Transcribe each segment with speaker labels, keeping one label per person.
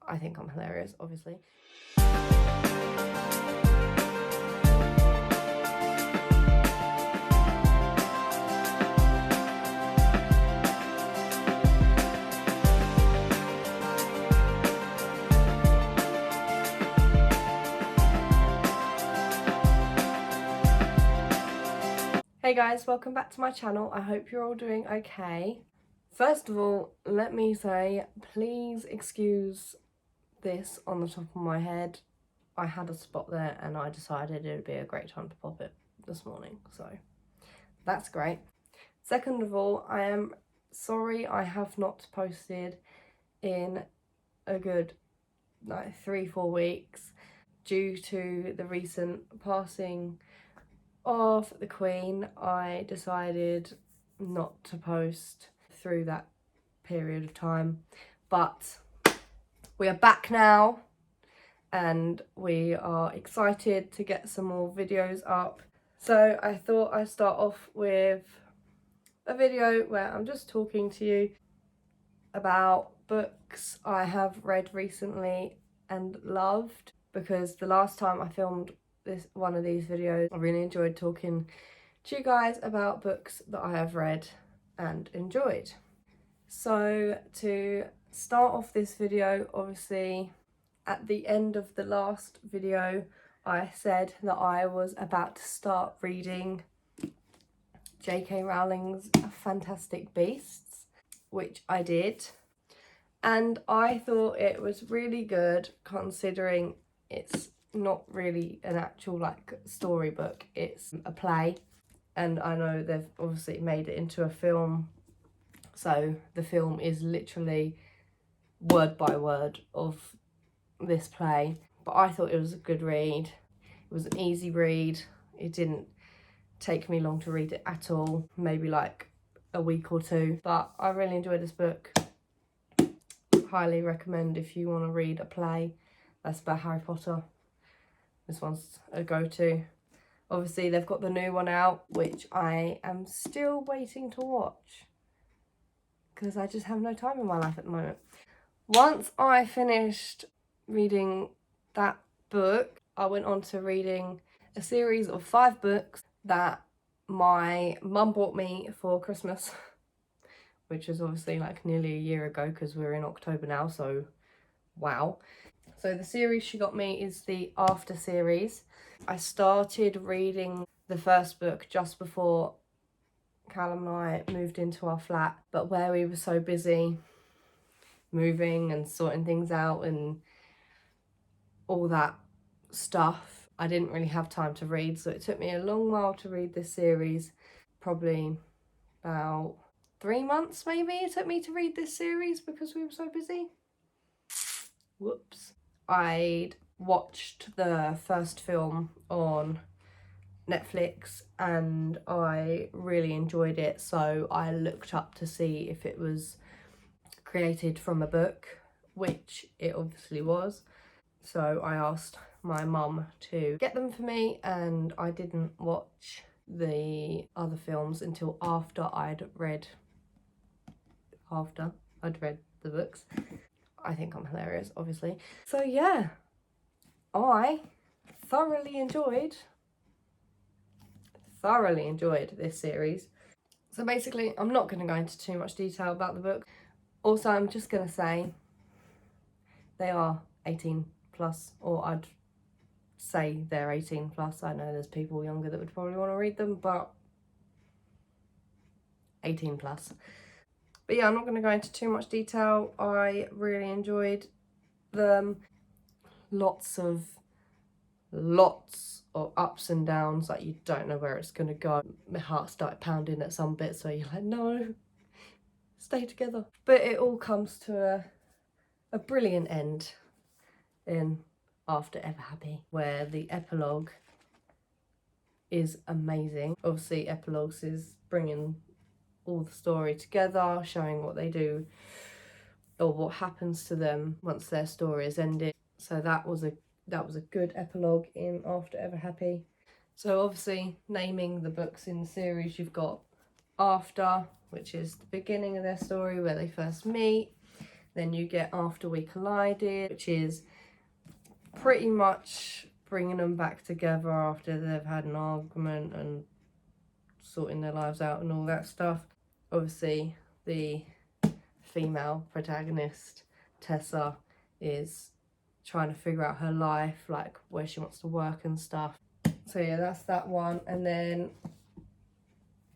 Speaker 1: I think I'm hilarious, obviously. Hey guys, welcome back to my channel. I hope you're all doing okay. First of all, let me say, please excuse this on the top of my head. I had a spot there and I decided it would be a great time to pop it this morning, so that's great. Second of all, I am sorry I have not posted in a good like 3-4 weeks due to the recent passing of the Queen. I decided not to post through that period of time, but we are back now and we are excited to get some more videos up. So I thought I'd start off with a video where I'm just talking to you about books I have read recently and loved, because the last time I filmed one of these videos, I really enjoyed talking to you guys about books that I have read and enjoyed. So to start off this video, obviously at the end of the last video I said that I was about to start reading J.K. Rowling's Fantastic Beasts, which I did, and I thought it was really good considering it's not really an actual like storybook, it's a play, and I know they've obviously made it into a film, so the film is literally word by word of this play. But I thought it was a good read. It was an easy read. It didn't take me long to read it at all, maybe like a week or two, but I really enjoyed this book. Highly recommend if you want to read a play that's about Harry Potter. This one's a go-to. Obviously they've got the new one out, which I am still waiting to watch because I just have no time in my life at the moment. Once I finished reading that book, I went on to reading a series of 5 books that my mum bought me for Christmas, which is obviously like nearly a year ago because we're in October now, so wow. So the series she got me is the After series. I started reading the first book just before Callum and I moved into our flat, but where we were so busy moving and sorting things out and all that stuff, I didn't really have time to read, so it took me a long while to read this series. Probably about 3 months maybe it took me to read this series because we were so busy. Whoops. I'd watched the first film on Netflix and I really enjoyed it, so I looked up to see if it was created from a book, which it obviously was. So I asked my mum to get them for me, and I didn't watch the other films until after I'd read the books. I think I'm hilarious, obviously. So yeah, I thoroughly enjoyed this series. So basically, I'm not going to go into too much detail about the book. Also, I'm just going to say they are 18 plus, or I'd say they're 18 plus. I know there's people younger that would probably want to read them, but 18 plus. But yeah, I'm not going to go into too much detail. I really enjoyed them. Lots of ups and downs, like you don't know where it's going to go. My heart started pounding at some bits, so you're like, no, stay together. But it all comes to a brilliant end in After Ever Happy, where the epilogue is amazing. Obviously, epilogues is bringing all the story together, showing what they do or what happens to them once their story is ended. So that was a good epilogue in After Ever Happy. So obviously, naming the books in the series, you've got After, which is the beginning of their story where they first meet. Then you get After We Collided, which is pretty much bringing them back together after they've had an argument and sorting their lives out and all that stuff. Obviously, the female protagonist, Tessa, is trying to figure out her life, like where she wants to work and stuff. So yeah, that's that one. And then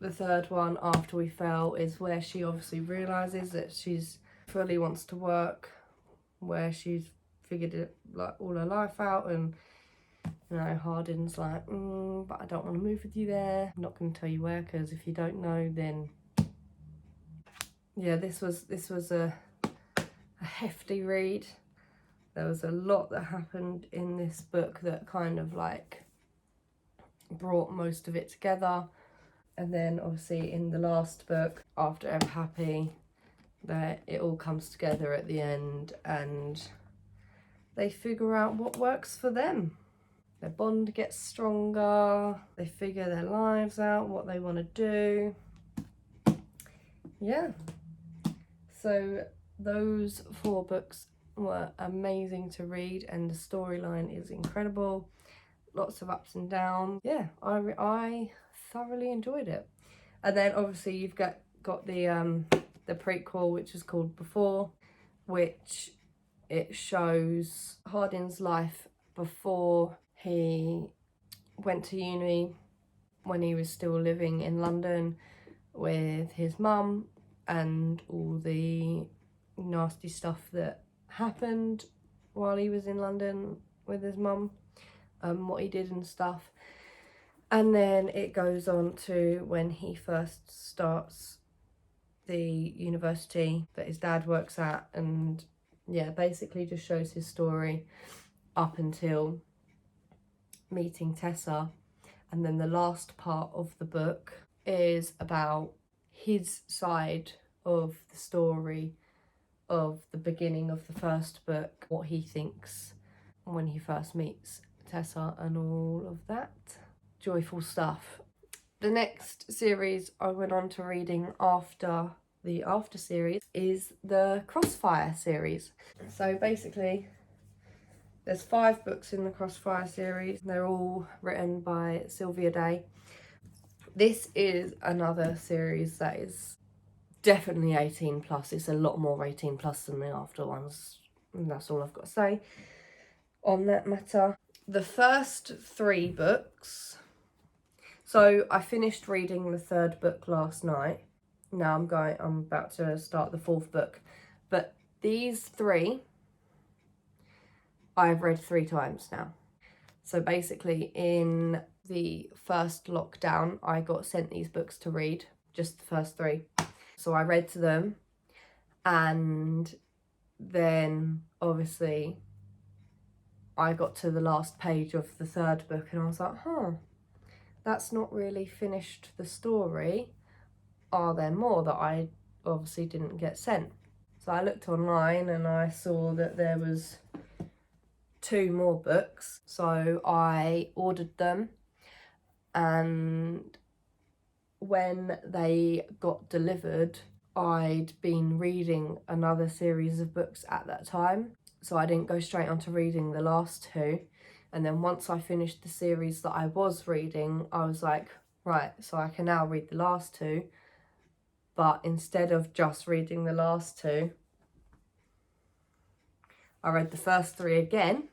Speaker 1: the third one, After We Fell, is where she obviously realises that she's fully wants to work, where she's figured it like all her life out, and you know, Hardin's like, but I don't want to move with you there. I'm not going to tell you where, because if you don't know, then yeah, this was a hefty read. There was a lot that happened in this book that kind of like brought most of it together. And then obviously in the last book, After Ever Happy, that it all comes together at the end and they figure out what works for them. Their bond gets stronger, they figure their lives out, what they want to do. Yeah. So those 4 books were amazing to read and the storyline is incredible. Lots of ups and downs. Yeah, I thoroughly enjoyed it. And then obviously you've got the prequel, which is called Before, which it shows Hardin's life before he went to uni, when he was still living in London with his mum, and all the nasty stuff that happened while he was in London with his mum, what he did and stuff. And then it goes on to when he first starts the university that his dad works at, and yeah, basically just shows his story up until meeting Tessa. And then the last part of the book is about his side of the story of the beginning of the first book, what he thinks when he first meets Tessa and all of that joyful stuff. The next series I went on to reading after the After series is the Crossfire series. So basically there's 5 books in the Crossfire series. They're all written by Sylvia Day. This is another series that is definitely 18 plus. It's a lot more 18 plus than the After ones. And that's all I've got to say on that matter. The first 3 books. So I finished reading the 3rd book last night. Now I'm about to start the 4th book. But these 3 I've read 3 times now. So basically in the first lockdown, I got sent these books to read, just the first 3. So I read to them, and then obviously I got to the last page of the 3rd book and I was like, that's not really finished the story. Are there more that I obviously didn't get sent? So I looked online and I saw that there was 2 more books, so I ordered them, and when they got delivered I'd been reading another series of books at that time, so I didn't go straight on to reading the last 2. And then once I finished the series that I was reading, I was like, right, so I can now read the last 2. But instead of just reading the last 2, I read the first 3 again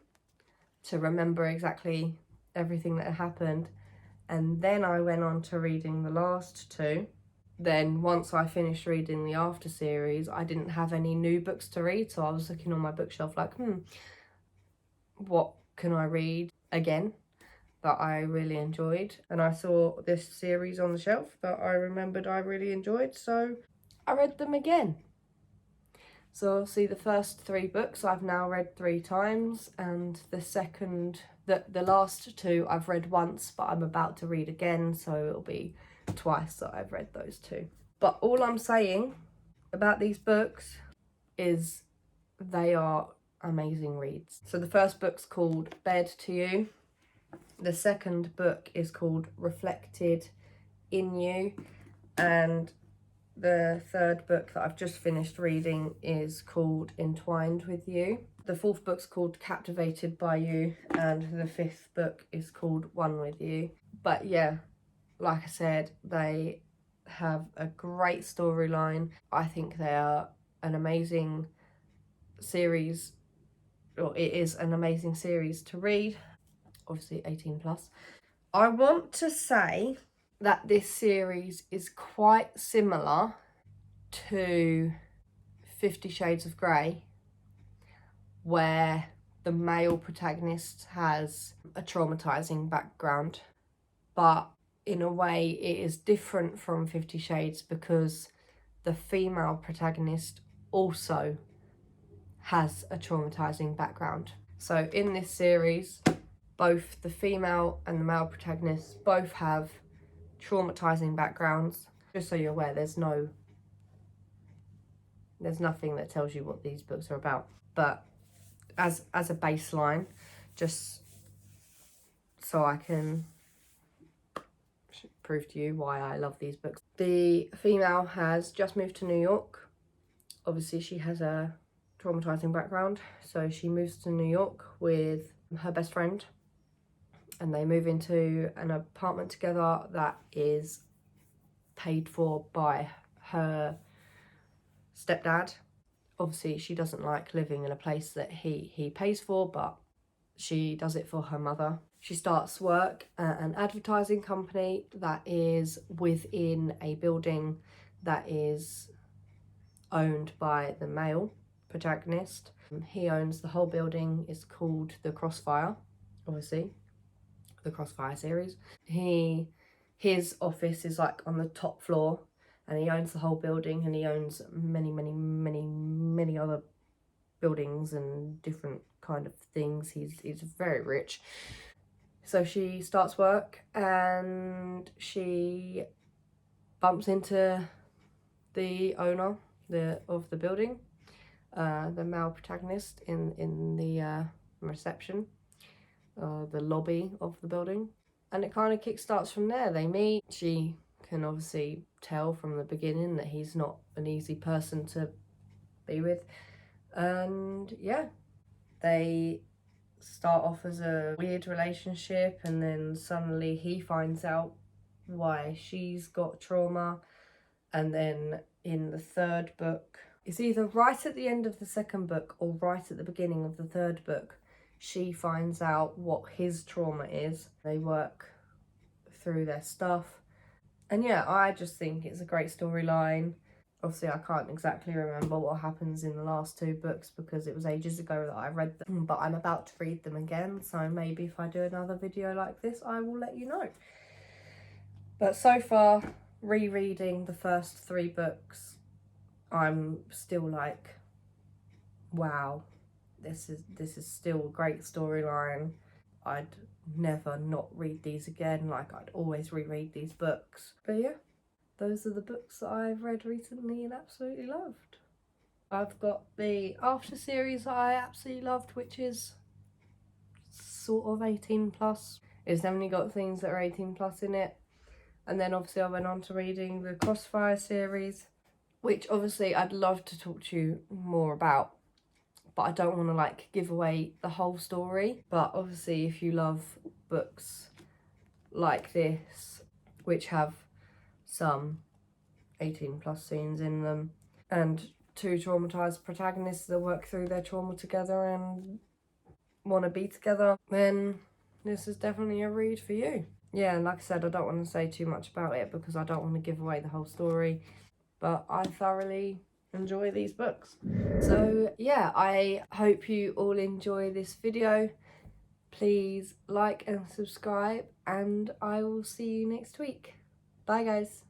Speaker 1: to remember exactly everything that had happened, and then I went on to reading the last 2. Then once I finished reading the After series, I didn't have any new books to read, so I was looking on my bookshelf like, what can I read again that I really enjoyed? And I saw this series on the shelf that I remembered I really enjoyed, so I read them again. So see, the first 3 books I've now read 3 times, and the last 2 I've read once, but I'm about to read again, so it'll be twice that I've read those 2. But all I'm saying about these books is they are amazing reads. So the first book's called Bed to You. The second book is called Reflected in You, and The third book that I've just finished reading is called Entwined with You. The fourth book's called Captivated by You, and the fifth book is called One with You. But yeah, like I said, they have a great storyline. I think they are an amazing series, or it is an amazing series to read. Obviously 18 plus. I want to say that this series is quite similar to 50 Shades of Grey, where the male protagonist has a traumatizing background, but in a way it is different from 50 Shades because the female protagonist also has a traumatizing background. So in this series, both the female and the male protagonists both have traumatizing backgrounds. Just so you're aware, there's nothing that tells you what these books are about, but as a baseline, just so I can prove to you why I love these books. The female has just moved to New York. Obviously she has a traumatizing background, so she moves to New York with her best friend, and they move into an apartment together that is paid for by her stepdad. Obviously she doesn't like living in a place that he pays for, but she does it for her mother. She starts work at an advertising company that is within a building that is owned by the male protagonist. He owns the whole building. It's called the Crossfire, obviously, the Crossfire series. His office is like on the top floor, and he owns the whole building, and he owns many other buildings and different kind of things. He's very rich. So she starts work and she bumps into the owner of the building, the male protagonist, in the reception, the lobby of the building, and it kind of kickstarts from there. They meet. She can obviously tell from the beginning that he's not an easy person to be with, and yeah, they start off as a weird relationship, and then suddenly he finds out why she's got trauma. And then in the third book, it's either right at the end of the second book or right at the beginning of the third book, she finds out what his trauma is. They work through their stuff, and yeah, I just think it's a great storyline. Obviously I can't exactly remember what happens in the last two books because it was ages ago that I read them, but I'm about to read them again, so maybe if I do another video like this I will let you know. But so far, rereading the first three books, I'm still like, wow, this is still a great storyline. I'd never not read these again. Like, I'd always reread these books. But yeah, those are the books that I've read recently and absolutely loved. I've got the After series that I absolutely loved, which is sort of 18 plus. It's definitely got things that are 18 plus in it. And then obviously I went on to reading the Crossfire series, which obviously I'd love to talk to you more about, but I don't want to like give away the whole story. But obviously if you love books like this, which have some 18 plus scenes in them, and two traumatized protagonists that work through their trauma together and want to be together, then this is definitely a read for you. Yeah, and like I said, I don't want to say too much about it because I don't want to give away the whole story, but I thoroughly enjoy these books. So yeah, I hope you all enjoy this video. Please like and subscribe, and I will see you next week. Bye guys.